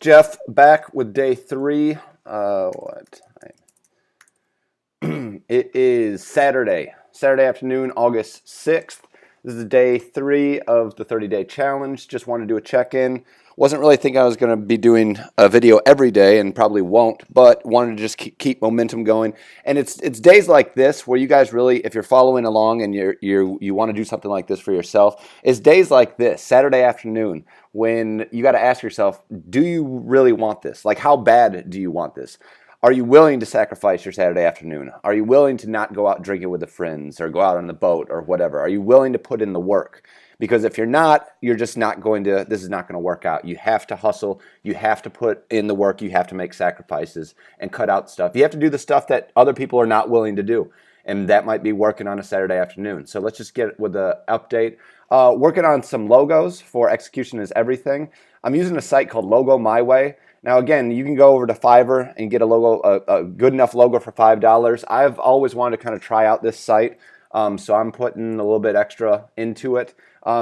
Jeff, back with day 3. It is Saturday afternoon, August 6th. This is day 3 of the 30-day challenge. Just wanted to do a check-in. Wasn't really thinking I was going to be doing a video every day, and probably won't, but wanted to just keep momentum going. And it's days like this where you guys really, if you're following along and you want to do something like this for yourself, it's days like this, Saturday afternoon, when you got to ask yourself, do you really want this? Like, how bad do you want this? Are you willing to sacrifice your Saturday afternoon? Are you willing to not go out drinking with the friends or go out on the boat or whatever? Are you willing to put in the work? Because if you're not, you're just not going to, this is not going to work out. You have to hustle. You have to put in the work. You have to make sacrifices and cut out stuff. You have to do the stuff that other people are not willing to do. And that might be working on a Saturday afternoon. So let's just get with the update. Working on some logos for Execution is Everything. I'm using a site called Logo My Way. Now, again, you can go over to Fiverr and get a logo, a good enough logo for $5. I've always wanted to kind of try out this site, so I'm putting a little bit extra into it.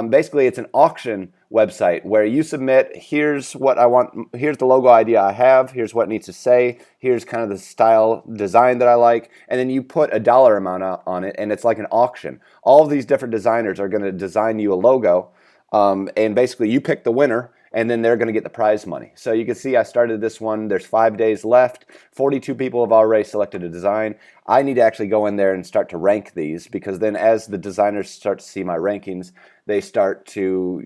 Basically, it's an auction website where you submit, here's what I want, here's the logo idea I have, here's what it needs to say, here's kind of the style design that I like, and then you put a dollar amount on it, and it's like an auction. All of these different designers are going to design you a logo, and basically you pick the winner, and then they're going to get the prize money. So you can see I started this one. There's 5 days left. 42 people have already selected a design. I need to actually go in there and start to rank these, because then as the designers start to see my rankings, they start to,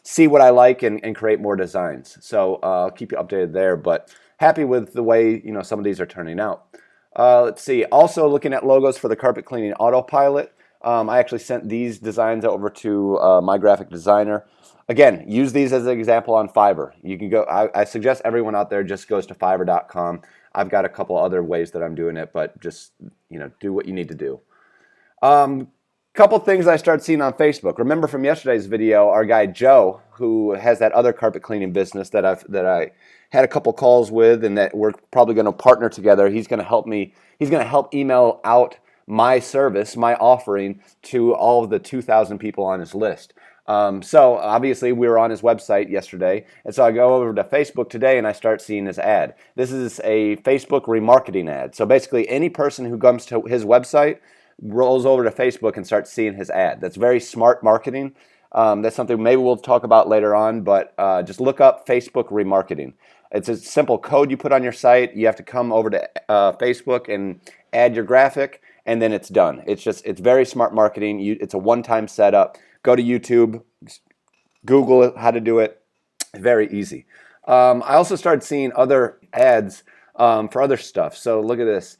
see what I like and create more designs. So I'll keep you updated there, but happy with the way, some of these are turning out. Let's see. Also looking at logos for the carpet cleaning autopilot. I actually sent these designs over to my graphic designer. Again, use these as an example on Fiverr. You can go. I suggest everyone out there just goes to Fiverr.com. I've got a couple other ways that I'm doing it, but just do what you need to do. Couple things I started seeing on Facebook. Remember from yesterday's video, our guy Joe, who has that other carpet cleaning business that I had a couple calls with, and that we're probably going to partner together. He's going to help me. He's going to help email out my service, my offering, to all of the 2,000 people on his list. So obviously we were on his website yesterday, and so I go over to Facebook today and I start seeing his ad. This is a Facebook remarketing ad. So basically any person who comes to his website rolls over to Facebook and starts seeing his ad. That's very smart marketing. That's something maybe we'll talk about later on, but just look up Facebook remarketing. It's a simple code you put on your site. You have to come over to Facebook and add your graphic, and then it's done. It's very smart marketing. It's a one-time setup. Go to YouTube, Google how to do it. Very easy. I also started seeing other ads for other stuff. So look at this.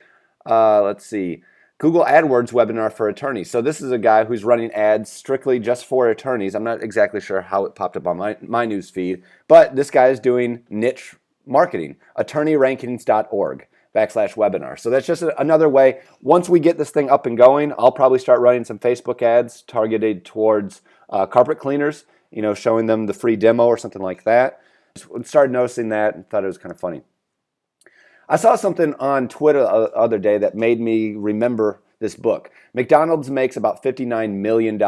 Let's see. Google AdWords webinar for attorneys. So this is a guy who's running ads strictly just for attorneys. I'm not exactly sure how it popped up on my news feed, but this guy is doing niche marketing, attorneyrankings.org/webinar. So that's just another way. Once we get this thing up and going, I'll probably start running some Facebook ads targeted towards carpet cleaners, showing them the free demo or something like that. Started noticing that and thought it was kind of funny. I saw something on Twitter the other day that made me remember this book. McDonald's makes about $59 million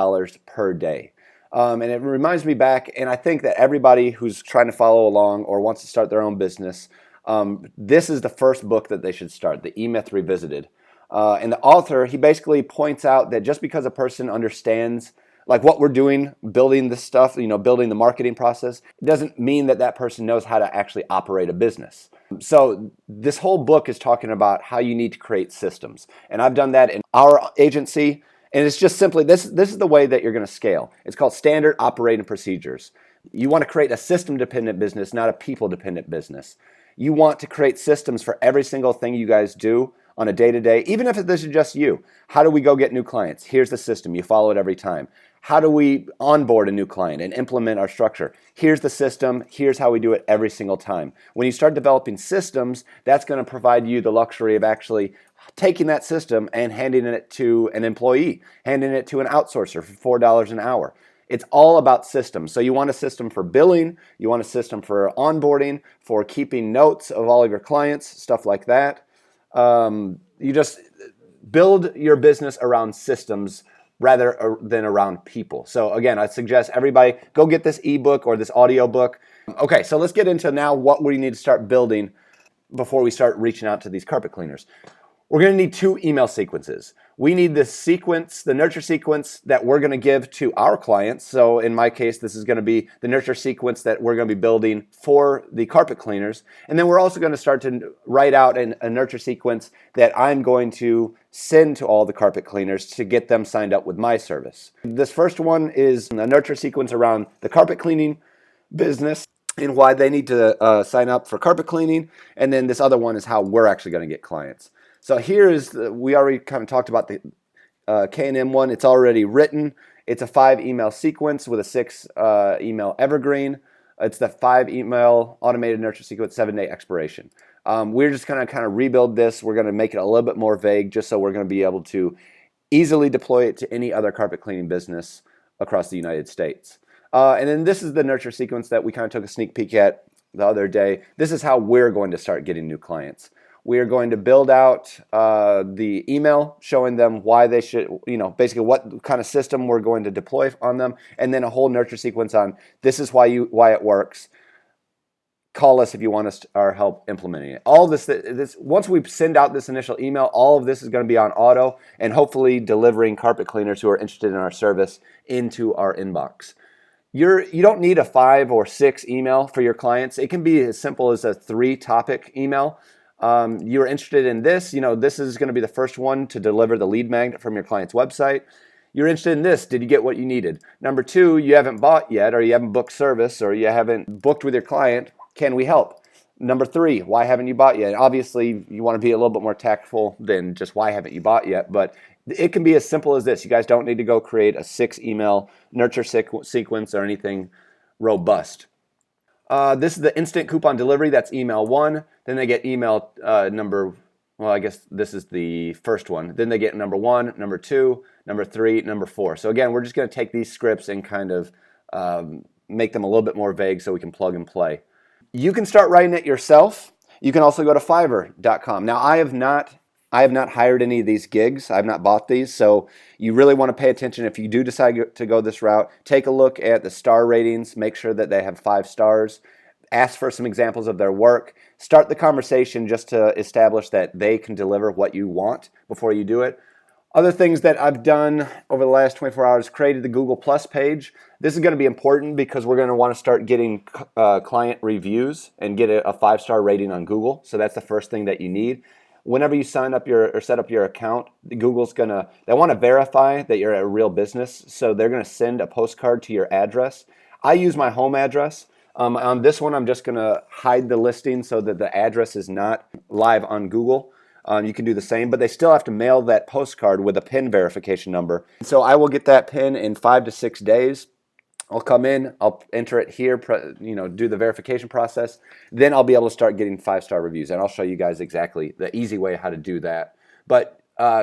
per day. And it reminds me back, and I think that everybody who's trying to follow along or wants to start their own business, this is the first book that they should start, The E-Myth Revisited. And the author, he basically points out that just because a person understands like what we're doing, building this stuff, building the marketing process, it doesn't mean that that person knows how to actually operate a business. So this whole book is talking about how you need to create systems. And I've done that in our agency. And it's just simply, this is the way that you're going to scale. It's called standard operating procedures. You want to create a system-dependent business, not a people-dependent business. You want to create systems for every single thing you guys do on a day-to-day, even if this is just you. How do we go get new clients? Here's the system. You follow it every time. How do we onboard a new client and implement our structure? Here's the system. Here's how we do it every single time. When you start developing systems, that's going to provide you the luxury of actually taking that system and handing it to an employee, handing it to an outsourcer for $4 an hour. It's all about systems. So you want a system for billing, you want a system for onboarding, for keeping notes of all of your clients, stuff like that. You just build your business around systems rather than around people. So again, I suggest everybody go get this ebook or this audio book. Okay, so let's get into now what we need to start building before we start reaching out to these carpet cleaners. We're going to need 2 email sequences. We need the sequence, the nurture sequence that we're going to give to our clients. So in my case, this is going to be the nurture sequence that we're going to be building for the carpet cleaners. And then we're also going to start to write out a nurture sequence that I'm going to send to all the carpet cleaners to get them signed up with my service. This first one is a nurture sequence around the carpet cleaning business and why they need to sign up for carpet cleaning. And then this other one is how we're actually going to get clients. So here is, we already kind of talked about the K&M one. It's already written. It's a 5 email sequence with a 6 email evergreen. It's the 5 email automated nurture sequence, 7-day expiration. We're just going to kind of rebuild this. We're going to make it a little bit more vague just so we're going to be able to easily deploy it to any other carpet cleaning business across the United States. And then this is the nurture sequence that we kind of took a sneak peek at the other day. This is how we're going to start getting new clients. We are going to build out the email showing them why they should, basically what kind of system we're going to deploy on them, and then a whole nurture sequence on this is why it works. Call us if you want our help implementing it. All this once we send out this initial email, all of this is going to be on auto and hopefully delivering carpet cleaners who are interested in our service into our inbox. You don't need a 5 or 6 email for your clients. It can be as simple as a 3-topic email. You're interested in this, this is going to be the first one to deliver the lead magnet from your client's website. You're interested in this. Did you get what you needed? Number 2, you haven't bought yet, or you haven't booked service, or you haven't booked with your client. Can we help? Number 3, why haven't you bought yet? Obviously, you want to be a little bit more tactful than just why haven't you bought yet, but it can be as simple as this. You guys don't need to go create a 6 email nurture sequence or anything robust. This is the instant coupon delivery. That's email 1. Then they get email I guess this is the first one. Then they get number 1, number 2, number 3, number 4. So again, we're just going to take these scripts and kind of make them a little bit more vague so we can plug and play. You can start writing it yourself. You can also go to Fiverr.com. Now, I have not hired any of these gigs. I have not bought these, so you really want to pay attention. If you do decide to go this route, take a look at the star ratings. Make sure that they have 5 stars. Ask for some examples of their work. Start the conversation just to establish that they can deliver what you want before you do it. Other things that I've done over the last 24 hours, created the Google Plus page. This is going to be important because we're going to want to start getting client reviews and get a 5-star rating on Google. So that's the first thing that you need. Whenever you sign up or set up your account, Google's they want to verify that you're a real business. So they're going to send a postcard to your address. I use my home address. On this one, I'm just going to hide the listing so that the address is not live on Google. You can do the same, but they still have to mail that postcard with a PIN verification number. So I will get that PIN in 5 to 6 days. I'll come in, I'll enter it here, do the verification process. Then I'll be able to start getting 5-star reviews, and I'll show you guys exactly the easy way how to do that. But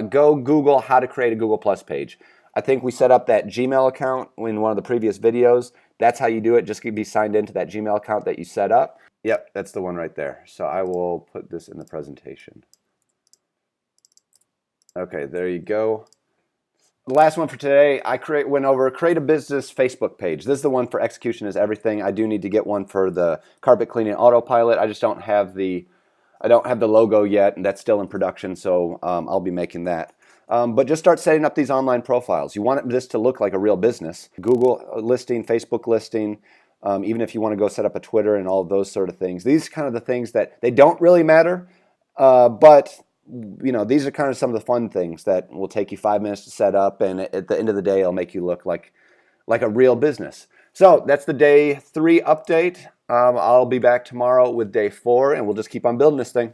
go Google how to create a Google Plus page. I think we set up that Gmail account in one of the previous videos. That's how you do it. Just be signed into that Gmail account that you set up. Yep, that's the one right there. So I will put this in the presentation. Okay, there you go. The last one for today, I went over create a business Facebook page. This is the one for execution is everything. I do need to get one for the carpet cleaning autopilot. I just don't have the logo yet, and that's still in production, so I'll be making that. But just start setting up these online profiles. You want this to look like a real business. Google listing, Facebook listing, even if you want to go set up a Twitter and all of those sort of things. These are kind of the things that they don't really matter, but these are kind of some of the fun things that will take you 5 minutes to set up, and at the end of the day, it'll make you look like a real business. So that's the day 3 update. I'll be back tomorrow with day 4, and we'll just keep on building this thing.